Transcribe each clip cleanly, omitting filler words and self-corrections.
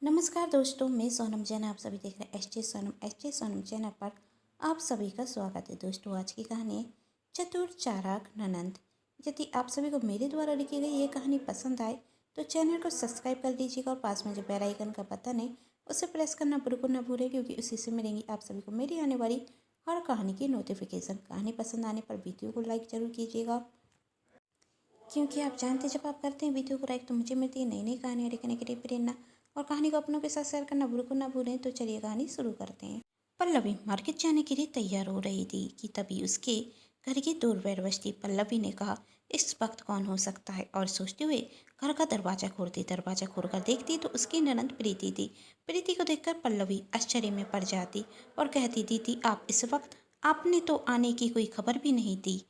नमस्कार दोस्तों, मैं सोनम जैन। आप सभी देख रहे हैं एस जे सोनम चैनल पर। आप सभी का स्वागत है। दोस्तों, आज की कहानी है चतुर चालाक ननंद। यदि आप सभी को मेरे द्वारा लिखी गई ये कहानी पसंद आए तो चैनल को सब्सक्राइब कर दीजिएगा और पास में जो बेल आइकन का बटन है उसे प्रेस करना बिल्कुल न भूलें, क्योंकि उसी से मिलेंगी आप सभी को मेरी आने वाली हर कहानी की नोटिफिकेशन। कहानी पसंद आने पर वीडियो को लाइक जरूर कीजिएगा, क्योंकि आप जानते हैं जब आप करते हैं वीडियो को लाइक तो मुझे मिलती है नई नई कहानियाँ लिखने के लिए प्रेरणा। और कहानी को अपनों के साथ शेयर करना बिल्कुल ना भूलें। तो चलिए कहानी शुरू करते हैं। पल्लवी मार्केट जाने के लिए तैयार हो रही थी कि तभी उसके घर की डोरबेल बजती। पल्लवी ने कहा, इस वक्त कौन हो सकता है? और सोचते हुए घर का दरवाजा खोलती। दरवाजा खोलकर देखती तो उसकी ननद प्रीति थी। प्रीति को देखकर पल्लवी आश्चर्य में पड़ जाती और कहती, दीदी आप इस वक्त? आपने तो आने की कोई खबर भी नहीं दी।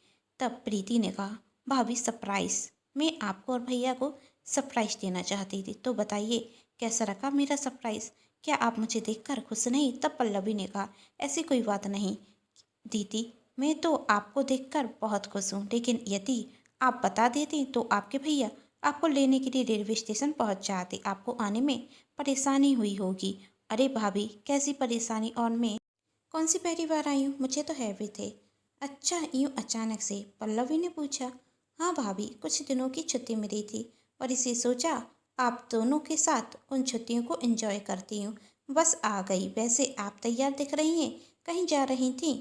तब प्रीति ने कहा, भाभी सरप्राइज, मैं आपको और भैया को सरप्राइज देना चाहती थी, तो बताइए कैसा रखा मेरा सरप्राइज? क्या आप मुझे देखकर खुश नहीं? तब पल्लवी ने कहा, ऐसी कोई बात नहीं दीदी, मैं तो आपको देखकर बहुत खुश हूँ, लेकिन यदि आप बता देते तो आपके भैया आपको लेने के लिए रेलवे स्टेशन पहुँच जाते। आपको आने में परेशानी हुई होगी। अरे भाभी, कैसी परेशानी? और मैं कौन सी पहली बार आई हूँ? मुझे तो है भी थे। अच्छा, यूँ अचानक से? पल्लवी ने पूछा। हाँ भाभी, कुछ दिनों की छुट्टी मिली थी और इसे सोचा आप दोनों के साथ उन छुट्टियों को एंजॉय करती हूँ, बस आ गई। वैसे आप तैयार दिख रही हैं, कहीं जा रही थी?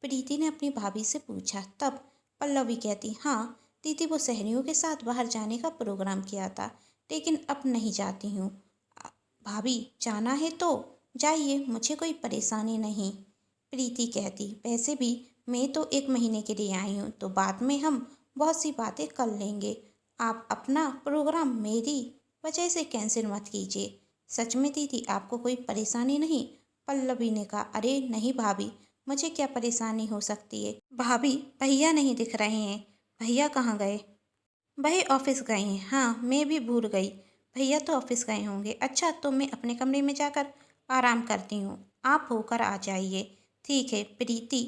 प्रीति ने अपनी भाभी से पूछा। तब पल्लवी कहती, हाँ दीदी, वो सहेलियों के साथ बाहर जाने का प्रोग्राम किया था, लेकिन अब नहीं जाती हूँ। भाभी जाना है तो जाइए, मुझे कोई परेशानी नहीं। प्रीति कहती, वैसे भी मैं तो 1 महीने के लिए आई हूँ, तो बाद में हम बहुत सी बातें कर लेंगे। आप अपना प्रोग्राम मेरी वजह से कैंसिल मत कीजिए। सच में दीदी आपको कोई परेशानी नहीं? पल्लवी ने कहा, अरे नहीं भाभी, मुझे क्या परेशानी हो सकती है? भाभी, भैया नहीं दिख रहे हैं। भैया कहाँ गए? भाई ऑफिस गए हैं। हाँ, मैं भी भूल गई, भैया तो ऑफिस गए होंगे। अच्छा, तो मैं अपने कमरे में जाकर आराम करती हूँ, आप होकर आ जाइए। ठीक है। प्रीति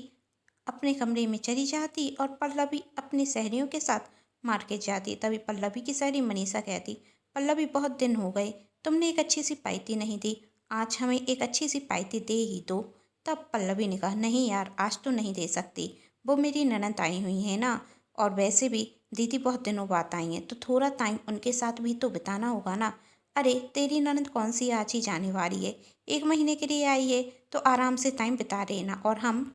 अपने कमरे में चली जाती और पल्लवी अपनी सहेलियों के साथ मार्केट जाती। तभी पल्लवी की सहेली मनीषा कहती, पल्लवी बहुत दिन हो गए, तुमने एक अच्छी सी पाइती नहीं दी, आज हमें एक अच्छी सी पाइती दे ही दो। तब पल्लवी ने कहा, नहीं यार, आज तो नहीं दे सकती, वो मेरी ननद आई हुई है ना, और वैसे भी दीदी बहुत दिनों बाद आई हैं, तो थोड़ा टाइम उनके साथ भी तो बिताना होगा ना। अरे तेरी ननद कौन सी आज ही जाने वाली है, 1 महीने के लिए आई है, तो आराम से टाइम बिता लेना। और हम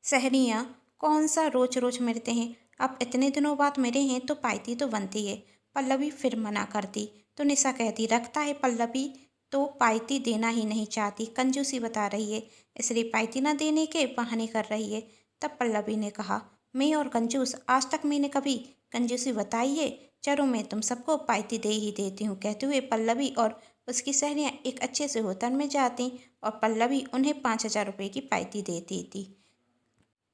सहरियाँ कौन सा रोज रोज मिलते हैं, अब इतने दिनों बाद मिले हैं तो पाइती तो बनती है। पल्लवी फिर मना करती तो निशा कहती, रखता है पल्लवी तो पाइती देना ही नहीं चाहती, कंजूसी बता रही है, इसलिए पाइती ना देने के बहाने कर रही है। तब पल्लवी ने कहा, मैं और कंजूस? आज तक मैंने कभी कंजूसी बताई है? चलो मैं तुम सबको पाइती दे ही देती हूँ। कहते हुए पल्लवी और उसकी सहेलियाँ एक अच्छे से होटल में जाती और पल्लवी उन्हें 5,000 रुपये की पाइती देती थी।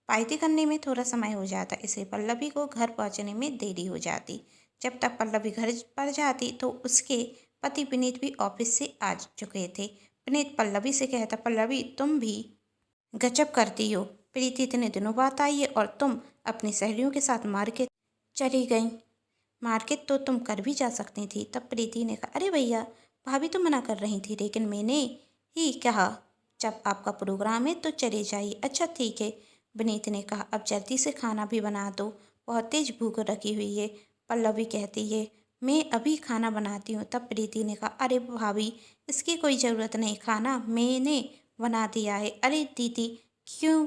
पाइती करने में थोड़ा समय हो जाता, इससे पल्लवी को घर पहुंचने में देरी हो जाती। जब तक पल्लवी घर पर जाती तो उसके पति विनीत भी ऑफिस से आ चुके थे। विनीत पल्लवी से कहता, पल्लवी तुम भी गजब करती हो, प्रीति इतने दिनों बाद आई है और तुम अपनी सहेलियों के साथ मार्केट चली गई। मार्केट तो तुम कर भी जा सकती थी। तब प्रीति ने कहा, अरे भैया, भाभी तो मना कर रही थी, लेकिन मैंने ही कहा जब आपका प्रोग्राम है तो चले जाइए। अच्छा ठीक है, विनीत ने कहा, अब जल्दी से खाना भी बना दो, बहुत तेज भूख रखी हुई है। पल्लवी कहती है, मैं अभी खाना बनाती हूँ। तब प्रीति ने कहा, अरे भाभी, इसकी कोई ज़रूरत नहीं, खाना मैंने बना दिया है। अरे दीदी, क्यों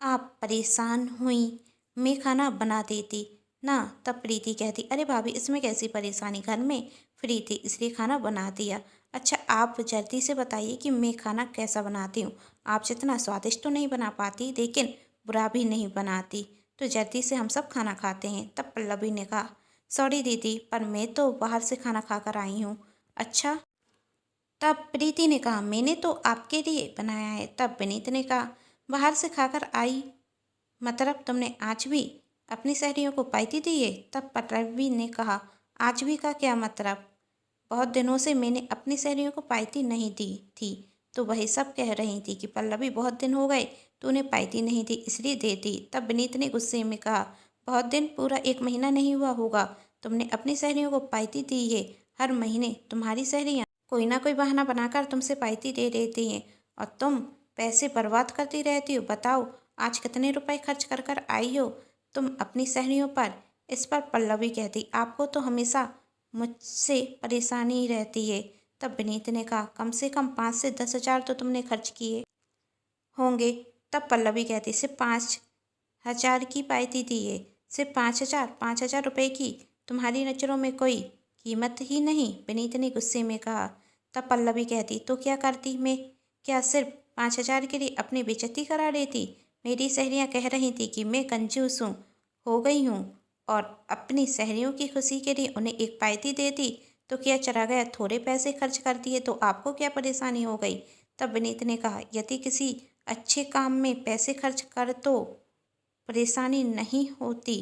आप परेशान हुई? मैं खाना बना देती ना। तब प्रीति कहती, अरे भाभी, इसमें कैसी परेशानी, घर में फ्री थी इसलिए खाना बना दिया। अच्छा, आप जल्दी से बताइए कि मैं खाना कैसा बनाती हूँ। आप जितना स्वादिष्ट तो नहीं बना पाती, लेकिन बुरा भी नहीं बनाती, तो जल्दी से हम सब खाना खाते हैं। तब पल्लवी ने कहा, सॉरी दीदी, पर मैं तो बाहर से खाना खाकर आई हूँ। अच्छा। तब प्रीति ने कहा, मैंने तो आपके लिए बनाया है। तब विनीत ने कहा, बाहर से खाकर आई मतलब तुमने आज भी अपनी सहेलियों को पाइती दी है? तब पल्लवी ने कहा, आज भी का क्या मतलब? बहुत दिनों से मैंने अपनी सहेलियों को पाइती नहीं दी थी, तो वही सब कह रही थी कि पल्लवी बहुत दिन हो गए तो उन्हें पाइती नहीं थी इसलिए दे दी। तब विनीत ने गुस्से में कहा, बहुत दिन? पूरा 1 महीना नहीं हुआ होगा तुमने अपनी सहेलियों को पाइती दी है। हर महीने तुम्हारी सहेलियाँ कोई ना कोई बहाना बनाकर तुमसे पाइती दे देती हैं और तुम पैसे बर्बाद करती रहती हो। बताओ आज कितने रुपए खर्च कर कर आई हो तुम अपनी सहेलियों पर। इस पर पल्लवी कहती, आपको तो हमेशा मुझसे परेशानी ही रहती है। तब विनीत ने कहा, कम से कम 5 से 10 हज़ार तो तुमने खर्च किए होंगे। तब पल्लवी कहती, सिर्फ 5 हज़ार की पाइती दी है। सिर्फ 5 हज़ार, 5 हज़ार रुपये की तुम्हारी नज़रों में कोई कीमत ही नहीं, विनीत ने गुस्से में कहा। तब पल्लवी कहती, तो क्या करती मैं? क्या सिर्फ 5 हज़ार के लिए अपनी बेइज्जती करा देती? मेरी सहेलियां कह रही थी कि मैं कंजूस हो गई हूँ और अपनी सहेलियों की खुशी के लिए उन्हें एक पाइती देती तो क्या चला गया? थोड़े पैसे खर्च करती है तो आपको क्या परेशानी हो गई? तब विनीत ने कहा, यदि किसी अच्छे काम में पैसे खर्च कर तो परेशानी नहीं होती।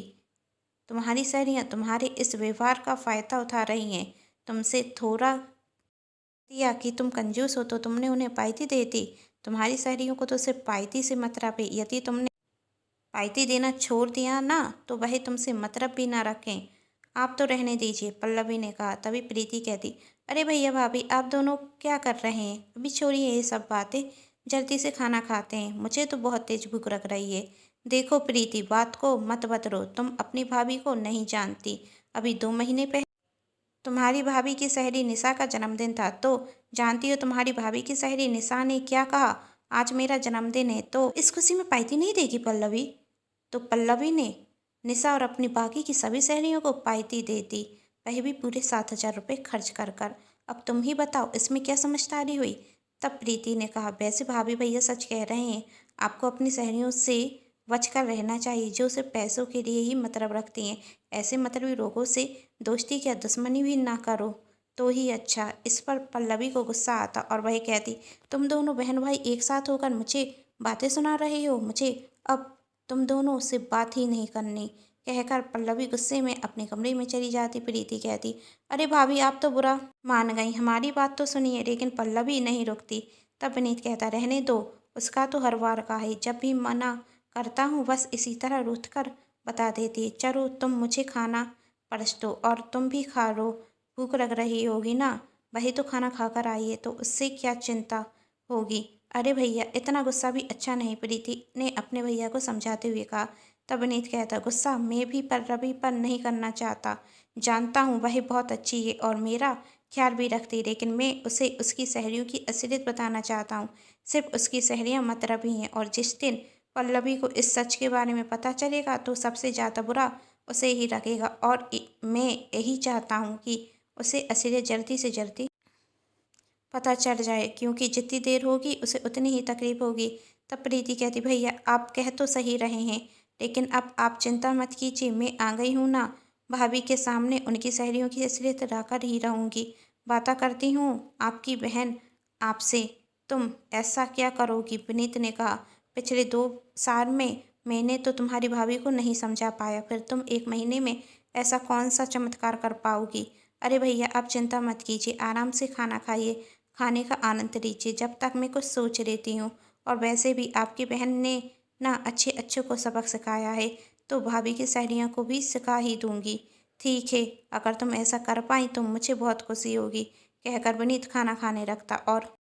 तुम्हारी सहेलियां तुम्हारे इस व्यवहार का फायदा उठा रही हैं। तुमसे थोड़ा दिया कि तुम कंजूस हो तो तुमने उन्हें पाइती दे दी। तुम्हारी सहेलियों को तो सिर्फ पाइती से मतलब है। यदि तुमने पाइती देना छोड़ दिया ना तो वह तुमसे मतलब भी ना रखें। आप तो रहने दीजिए, पल्लवी ने कहा। तभी प्रीति कहती, अरे भैया भाभी आप दोनों क्या कर रहे हैं? अभी छोड़िए ये सब बातें, जल्दी से खाना खाते हैं। मुझे तो बहुत तेज भूख लग रही है। देखो प्रीति, बात को मत बदलो। तुम अपनी भाभी को नहीं जानती। अभी 2 महीने पहले तुम्हारी भाभी की सहेली निशा का जन्मदिन था तो जानती हो तुम्हारी भाभी की सहेली निशा ने क्या कहा? आज मेरा जन्मदिन है तो इस खुशी में पाइती नहीं देगी पल्लवी? तो पल्लवी ने निशा और अपनी बाकी की सभी सहेलियों को पाइती दे दी, वह भी पूरे 7 हज़ार रुपये खर्च कर कर। अब तुम ही बताओ इसमें क्या समझदारी हुई? तब प्रीति ने कहा, वैसे भाभी भैया सच कह रहे हैं। आपको अपनी सहेलियों से बचकर रहना चाहिए जो सिर्फ पैसों के लिए ही मतलब रखती हैं। ऐसे मतलबी लोगों से दोस्ती क्या दुश्मनी भी ना करो तो ही अच्छा। इस पर पल्लवी को गुस्सा आता और वह कहती, तुम दोनों बहन भाई एक साथ होकर मुझे बातें सुना रहे हो। मुझे अब तुम दोनों से बात ही नहीं करनी। कहकर पल्लवी गुस्से में अपने कमरे में चली जाती। प्रीति कहती, अरे भाभी आप तो बुरा मान गई, हमारी बात तो सुनिए। लेकिन पल्लवी नहीं रुकती। तब विनीत कहता, रहने दो, उसका तो हर बार का है। जब भी मना करता हूँ बस इसी तरह रूठ कर बता देती है। चलो तुम मुझे खाना परस दो और तुम भी खा लो, भूख लग रही होगी ना। वही तो खाना खाकर आई है तो उससे क्या चिंता होगी। अरे भैया इतना गुस्सा भी अच्छा नहीं, प्रीति ने अपने भैया को समझाते हुए कहा। तब विनीत कहता, गुस्सा मैं भी पल्लवी पर नहीं करना चाहता। जानता हूँ वह बहुत अच्छी है और मेरा ख्याल भी रखती है, लेकिन मैं उसे उसकी सहेलियों की असलियत बताना चाहता हूँ। सिर्फ उसकी सहेलियाँ मतलबी हैं और जिस दिन पल्लवी को इस सच के बारे में पता चलेगा तो सबसे ज़्यादा बुरा उसे ही लगेगा। और मैं यही चाहता हूँ कि उसे असलियत जल्दी से जल्दी पता चल जाए, क्योंकि जितनी देर होगी उसे उतनी ही तकलीफ होगी। तब प्रीति कहती, भैया आप कह तो सही रहे हैं, लेकिन अब आप चिंता मत कीजिए, मैं आ गई हूँ ना। भाभी के सामने उनकी सहेलियों की असलियत लाकर ही रहूँगी। बात करती हूँ आपकी बहन आपसे, तुम ऐसा क्या करोगी? विनीत ने कहा, पिछले 2 साल में मैंने तो तुम्हारी भाभी को नहीं समझा पाया, फिर तुम 1 महीने में ऐसा कौन सा चमत्कार कर पाओगी? अरे भैया आप चिंता मत कीजिए, आराम से खाना खाइए, खाने का आनंद लीजिए जब तक मैं कुछ सोच लेती हूँ। और वैसे भी आपकी बहन ने ना अच्छे अच्छे को सबक सिखाया है तो भाभी की सहेलियों को भी सिखा ही दूंगी। ठीक है, अगर तुम ऐसा कर पाई तो मुझे बहुत खुशी होगी। कहकर विनीत खाना खाने लगता और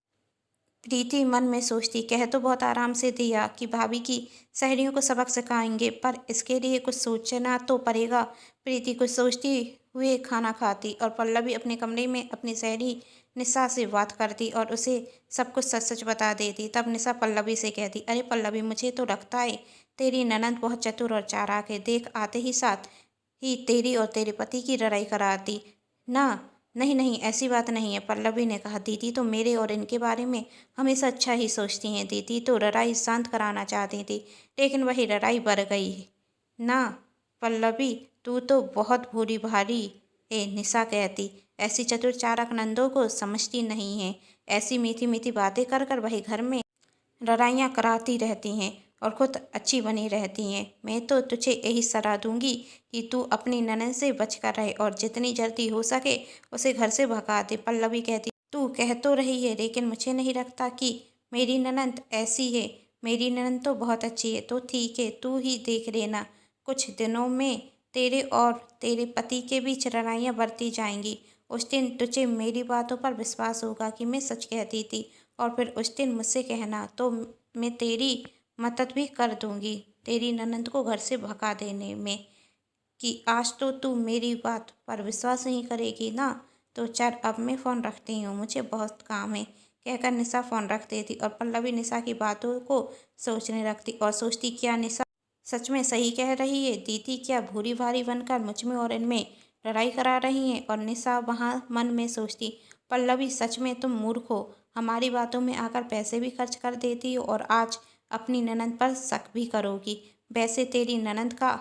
प्रीति मन में सोचती, कह तो बहुत आराम से दिया कि भाभी की सहेलियों को सबक सिखाएंगे, पर इसके लिए कुछ सोचना तो पड़ेगा। प्रीति कुछ सोचती हुए खाना खाती और पल्लवी अपने कमरे में अपनी सहेली निशा से बात करती और उसे सब कुछ सच सच बता देती। तब निशा पल्लवी से कहती, अरे पल्लवी मुझे तो लगता है तेरी ननद बहुत चतुर और चालाक है। देख आते ही साथ ही तेरी और तेरे पति की लड़ाई कराती ना। नहीं नहीं ऐसी बात नहीं है, पल्लवी ने कहा। दीदी तो मेरे और इनके बारे में हमेशा अच्छा ही सोचती हैं। दीदी तो लड़ाई शांत कराना चाहती थी, लेकिन वही लड़ाई बढ़ गई है ना। पल्लवी तू तो बहुत भूरी भारी है, निशा कहती। ऐसी चतुर चालाक नंदों को समझती नहीं है। ऐसी मीठी मीठी बातें कर कर वही घर में लड़ाइयाँ कराती रहती हैं और खुद अच्छी बनी रहती हैं। मैं तो तुझे यही सलाह दूंगी कि तू अपनी ननद से बचकर रहे और जितनी जल्दी हो सके उसे घर से भगा दे। पल्लवी कहती, तू कह तो रही है लेकिन मुझे नहीं लगता कि मेरी ननद ऐसी है। मेरी ननद तो बहुत अच्छी है। तो ठीक है, तू ही देख लेना, कुछ दिनों में तेरे और तेरे पति के बीच लड़ाइयाँ बढ़ती जाएंगी। उस दिन तुझे मेरी बातों पर विश्वास होगा कि मैं सच कहती थी, और फिर उस दिन मुझसे कहना तो मैं तेरी मदद भी कर दूंगी तेरी ननद को घर से भगा देने में। कि आज तो तू मेरी बात पर विश्वास नहीं करेगी ना। तो चल अब मैं फ़ोन रखती हूँ, मुझे बहुत काम है। कहकर निशा फ़ोन रख देती और पल्लवी निशा की बातों को सोचने लगती और सोचती, क्या निशा सच में सही कह रही है? दीदी क्या भूरी भारी बनकर मुझ में और इनमें लड़ाई करा रही हैं? और निशा वहाँ मन में सोचती, पल्लवी सच में तुम मूर्ख हो, हमारी बातों में आकर पैसे भी खर्च कर देती हो और आज अपनी ननद पर शक भी करोगी। वैसे तेरी ननद का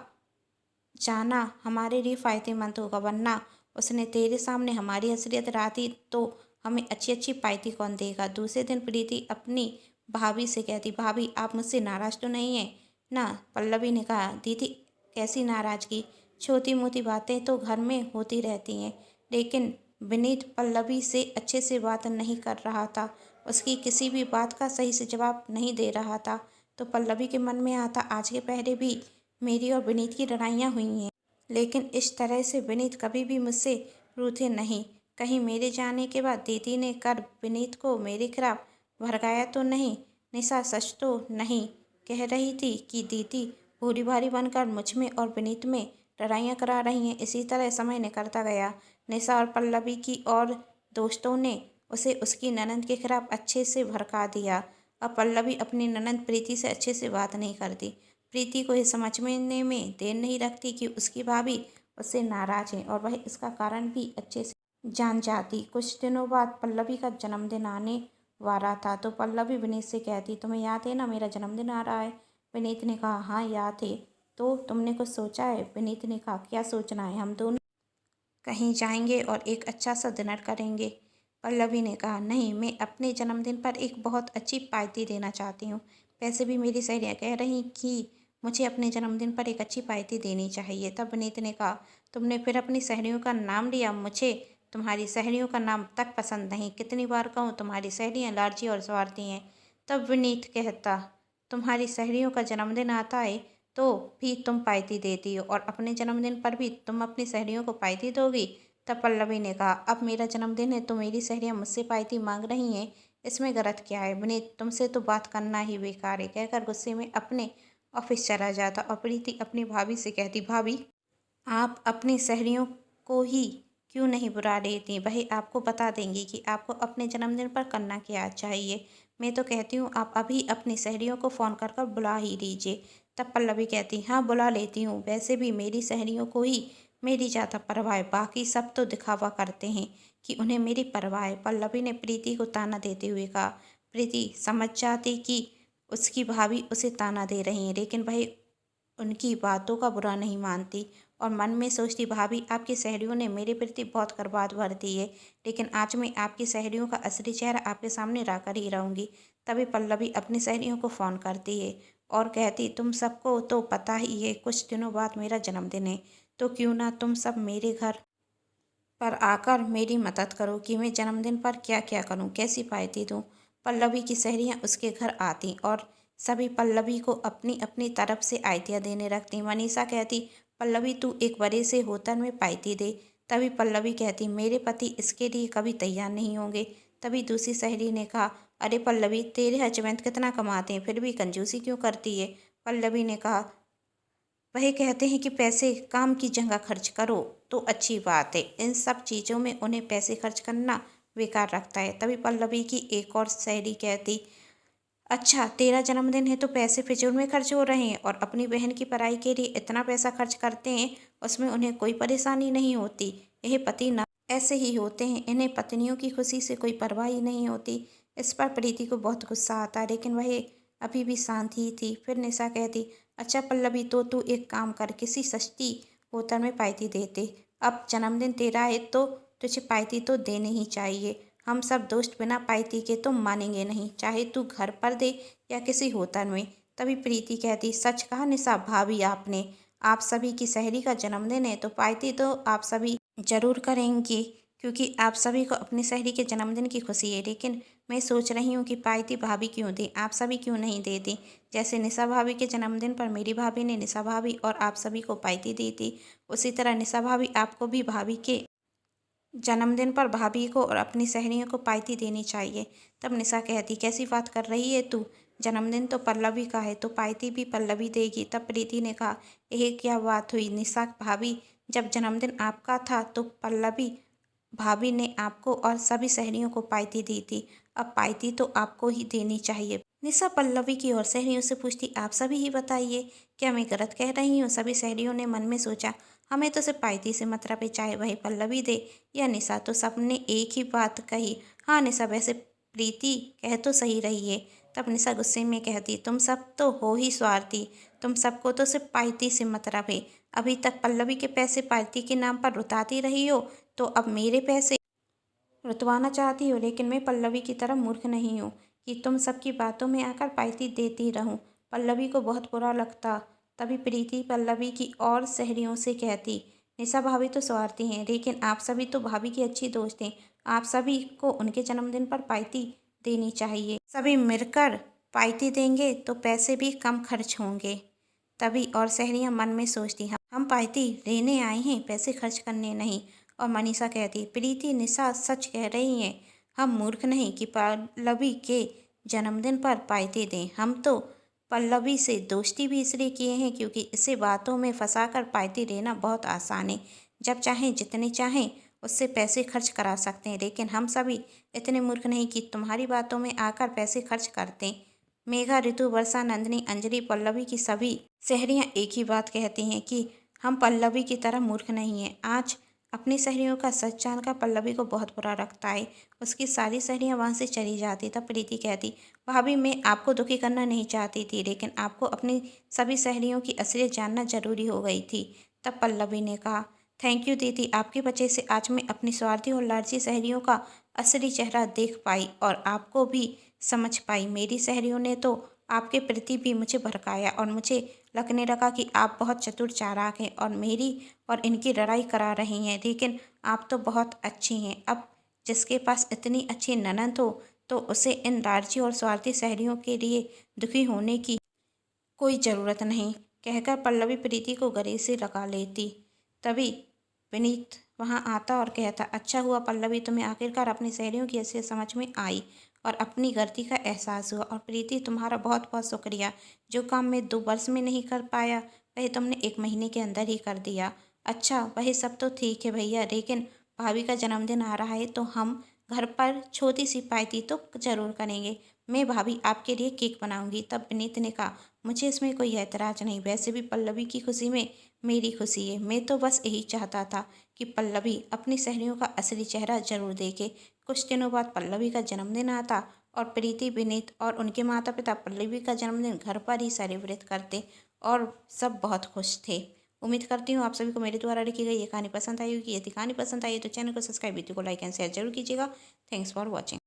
जाना हमारे लिए फ़ायदेमंद होगा, वरना उसने तेरे सामने हमारी असलियत राती तो हमें अच्छी अच्छी पाइती कौन देगा। दूसरे दिन प्रीति अपनी भाभी से कहती, भाभी आप मुझसे नाराज़ तो नहीं हैं ना? पल्लवी ने कहा, दीदी कैसी नाराज़गी, छोटी मोटी बातें तो घर में होती रहती हैं। लेकिन विनीत पल्लवी से अच्छे से बात नहीं कर रहा था, उसकी किसी भी बात का सही से जवाब नहीं दे रहा था। तो पल्लवी के मन में आता, आज के पहले भी मेरी और विनीत की लड़ाइयाँ हुई हैं, लेकिन इस तरह से विनीत कभी भी मुझसे रूठे नहीं। कहीं मेरे जाने के बाद दीदी ने कर विनीत को मेरे खिलाफ भड़काया तो नहीं? निशा सच तो नहीं कह रही थी कि दीदी भूरी भारी बनकर मुझ में और विनीत में लड़ाइयाँ करा रही हैं। इसी तरह समय निकलता गया। निशा और पल्लवी की और दोस्तों ने उसे उसकी ननद के खिलाफ अच्छे से भड़का दिया। अब पल्लवी अपनी ननद प्रीति से अच्छे से बात नहीं करती। प्रीति को ये समझने में देर नहीं लगती कि उसकी भाभी उससे नाराज़ है और वह इसका कारण भी अच्छे से जान जाती। कुछ दिनों बाद पल्लवी का जन्मदिन आने वाला था, तो पल्लवी विनीत से कहती, तुम्हें याद है ना मेरा जन्मदिन आ रहा है? विनीत ने कहा, हाँ याद है। तो तुमने कुछ सोचा है? विनीत ने कहा, क्या सोचना है, हम दोनों कहीं जाएंगे और एक अच्छा सा डिनर करेंगे। पल्लवी ने कहा, नहीं, मैं अपने जन्मदिन पर एक बहुत अच्छी पार्टी देना चाहती हूँ। वैसे भी मेरी सहेलियाँ कह रही कि मुझे अपने जन्मदिन पर एक अच्छी पार्टी देनी चाहिए। तब विनीत ने कहा, तुमने फिर अपनी सहेलियों का नाम लिया? मुझे तुम्हारी सहेलियों का नाम तक पसंद नहीं। कितनी बार कहूँ, तुम्हारी सहेलियाँ लालची और स्वार्थी हैं। तब विनीत कहता, तुम्हारी सहेलियों का जन्मदिन आता है तो भी तुम पार्टी देती हो और अपने जन्मदिन पर भी तुम अपनी सहेलियों को पार्टी दोगी? तब पल्लवी ने कहा, अब मेरा जन्मदिन है तो मेरी सहेलियाँ मुझसे पार्टी मांग रही हैं, इसमें गलत क्या है? विनीत, तुमसे तो बात करना ही बेकार है, कहकर गुस्से में अपने ऑफिस चला जाता और प्रीति अपनी भाभी से कहती, भाभी आप अपनी सहेलियों को ही क्यों नहीं बुला लेती? वही आपको बता देंगी कि आपको अपने जन्मदिन पर करना क्या चाहिए। मैं तो कहती हूँ आप अभी अपनी सहेलियों को फ़ोन कर कर बुला ही लीजिए। तब पल्लवी कहती, हाँ बुला लेती हूँ, वैसे भी मेरी सहेलियों को ही मेरी ज़्यादा परवाह है, बाकी सब तो दिखावा करते हैं कि उन्हें मेरी परवाह है। पल्लवी ने प्रीति को ताना देते हुए कहा। प्रीति समझ जाती कि उसकी भाभी उसे ताना दे रही है, लेकिन वह उनकी बातों का बुरा नहीं मानती और मन में सोचती, भाभी आपकी सहेलियों ने मेरे प्रति बहुत करबाद भर दी है, लेकिन आज मैं आपकी सहेलियों का असली चेहरा आपके सामने लाकर ही रहूँगी। तभी पल्लवी अपनी सहेलियों को फ़ोन करती है और कहती, तुम सबको तो पता ही है कुछ दिनों बाद मेरा जन्मदिन है, तो क्यों ना तुम सब मेरे घर पर आकर मेरी मदद करो कि मैं जन्मदिन पर क्या क्या करूं, कैसी पार्टी दूं। पल्लवी की सहेलियां उसके घर आती और सभी पल्लवी को अपनी अपनी तरफ से आइडिया देने लगती। मनीषा कहती, पल्लवी तू एक बड़े से होटल में पार्टी दे। तभी पल्लवी कहती, मेरे पति इसके लिए कभी तैयार नहीं होंगे। तभी दूसरी सहेली ने कहा, अरे पल्लवी तेरे हस्बैंड कितना कमाते हैं फिर भी कंजूसी क्यों करती है? पल्लवी ने कहा, वही कहते हैं कि पैसे काम की जगह खर्च करो तो अच्छी बात है, इन सब चीज़ों में उन्हें पैसे खर्च करना बेकार लगता है। तभी पल्लवी की एक और सहेली कहती, अच्छा तेरा जन्मदिन है तो पैसे फिजूल में खर्च हो रहे हैं और अपनी बहन की पढ़ाई के लिए इतना पैसा खर्च करते हैं, उसमें उन्हें कोई परेशानी नहीं होती। यह पति ना ऐसे ही होते हैं, इन्हें पत्नियों की खुशी से कोई परवाह ही नहीं होती। इस पर प्रीति को बहुत गुस्सा आता, लेकिन वह अभी भी शांत ही थी। फिर निशा कहती, अच्छा पल्लवी तो तू एक काम कर, किसी सस्ती होटल में पार्टी देते। अब जन्मदिन तेरा है तो तुझे पार्टी तो देनी ही चाहिए। हम सब दोस्त बिना पार्टी के तो मानेंगे नहीं, चाहे तू घर पर दे या किसी होटल में। तभी प्रीति कहती, सच कहा निशा भाभी आपने, आप सभी की सहेली का जन्मदिन है तो पार्टी तो आप सभी जरूर करेंगी, क्योंकि आप सभी को अपनी सहेली के जन्मदिन की खुशी है। लेकिन मैं सोच रही हूँ कि पार्टी भाभी क्यों दे, आप सभी क्यों नहीं देती? जैसे निशा भाभी के जन्मदिन पर मेरी भाभी ने निशा भाभी और आप सभी को पार्टी दी थी, उसी तरह निशा भाभी आपको भी भाभी के जन्मदिन पर भाभी को और अपनी सहेलियों को पार्टी देनी चाहिए। तब निशा कहती, कैसी बात कर रही है तू? जन्मदिन तो पल्लवी का है तो पार्टी भी पल्लवी देगी। तब प्रीति ने कहा, यह क्या बात हुई निशा भाभी, जब जन्मदिन आपका था तो पल्लवी भाभी ने आपको और सभी सहेलियों को पार्टी दी थी। अब पार्टी तो आपको ही देनी चाहिए। निशा पल्लवी की और सहेलियों से पूछती, आप सभी ही बताइए, क्या मैं गलत कह रही हूँ? सभी सहेलियों ने मन में सोचा, हमें तो सिर्फ पार्टी से मतलब है, चाहे वही पल्लवी दे या निशा। तो सबने एक ही बात कही, हाँ निशा, वैसे प्रीति कह तो सही रही है। तब निशा गुस्से में कहती, तुम सब तो हो ही स्वार्थी, तुम सबको तो सिर्फ पार्टी से मतलब है। अभी तक पल्लवी के पैसे पार्टी के नाम पर लुटाती रही हो, तो अब मेरे पैसे रुतवाना चाहती हो। लेकिन मैं पल्लवी की तरह मूर्ख नहीं हूँ कि तुम सबकी बातों में आकर पार्टी देती रहूं। पल्लवी को बहुत बुरा लगता। तभी प्रीति पल्लवी की और सहेलियों से कहती, निशा भाभी तो स्वार्थी हैं, लेकिन आप सभी तो भाभी की अच्छी दोस्त हैं। आप सभी को उनके जन्मदिन पर पार्टी देनी चाहिए। सभी मिलकर पार्टी देंगे तो पैसे भी कम खर्च होंगे। तभी और सहेलियां मन में सोचती, हम पार्टी लेने आए हैं, पैसे खर्च करने नहीं। और मनीषा कहती, प्रीति निशा सच कह रही हैं, हम मूर्ख नहीं कि पल्लवी के जन्मदिन पर पार्टी दें। हम तो पल्लवी से दोस्ती भी इसलिए किए हैं क्योंकि इसे बातों में फंसाकर पार्टी देना बहुत आसान है। जब चाहें जितने चाहें उससे पैसे खर्च करा सकते हैं, लेकिन हम सभी इतने मूर्ख नहीं कि तुम्हारी बातों में आकर पैसे खर्च करते। मेघा, ऋतु, वर्षा, नंदिनी, अंजलि, पल्लवी की सभी सहेलियां एक ही बात कहती हैं कि हम पल्लवी की तरह मूर्ख नहीं हैं। आज अपनी सहेलियों का सच जानकर पल्लवी को बहुत बुरा लगता है। उसकी सारी सहेलियां वहां से चली जाती। तब प्रीति कहती, भाभी मैं आपको दुखी करना नहीं चाहती थी, लेकिन आपको अपनी सभी सहेलियों की असलियत जानना जरूरी हो गई थी। तब पल्लवी ने कहा, थैंक यू दीदी, आपकी वजह से आज मैं अपनी स्वार्थी और लालची सहेलियों का असली चेहरा देख पाई और आपको भी समझ पाई। मेरी सहेलियों ने तो आपके प्रति भी मुझे भड़काया और मुझे लगने लगा कि आप बहुत चतुर चालाक हैं और मेरी और इनकी लड़ाई करा रही हैं, लेकिन आप तो बहुत अच्छी हैं। अब जिसके पास इतनी अच्छी ननद हो तो उसे इन लालची और स्वार्थी सहेलियों के लिए दुखी होने की कोई ज़रूरत नहीं, कहकर पल्लवी प्रीति को गले से लगा लेती। तभी विनीत वहां आता और कहता, अच्छा हुआ पल्लवी, तुम्हें आखिरकार अपनी सहेलियों की असलियत समझ में आई और अपनी गलती का एहसास हुआ। और प्रीति, तुम्हारा बहुत बहुत शुक्रिया। जो काम मैं 2 वर्ष में नहीं कर पाया वह तुमने 1 महीने के अंदर ही कर दिया। अच्छा, वही सब तो ठीक है भैया, लेकिन भाभी का जन्मदिन आ रहा है तो हम घर पर छोटी सी पार्टी तो ज़रूर करेंगे। मैं भाभी आपके लिए केक बनाऊंगी। तब विनीत ने कहा, मुझे इसमें कोई ऐतराज़ नहीं, वैसे भी पल्लवी की खुशी में मेरी खुशी है। मैं तो बस यही चाहता था कि पल्लवी अपनी सहेलियों का असली चेहरा जरूर देखे। कुछ दिनों बाद पल्लवी का जन्मदिन आता और प्रीति, विनीत और उनके माता पिता पल्लवी का जन्मदिन घर पर ही सेलिब्रेट करते और सब बहुत खुश थे। उम्मीद करती हूँ आप सभी को मेरे द्वारा लिखी गई ये कहानी पसंद आई होगी। यदि कहानी पसंद आई तो चैनल को सब्सक्राइब, वीडियो को लाइक एंड शेयर जरूर कीजिएगा। Thanks for watching.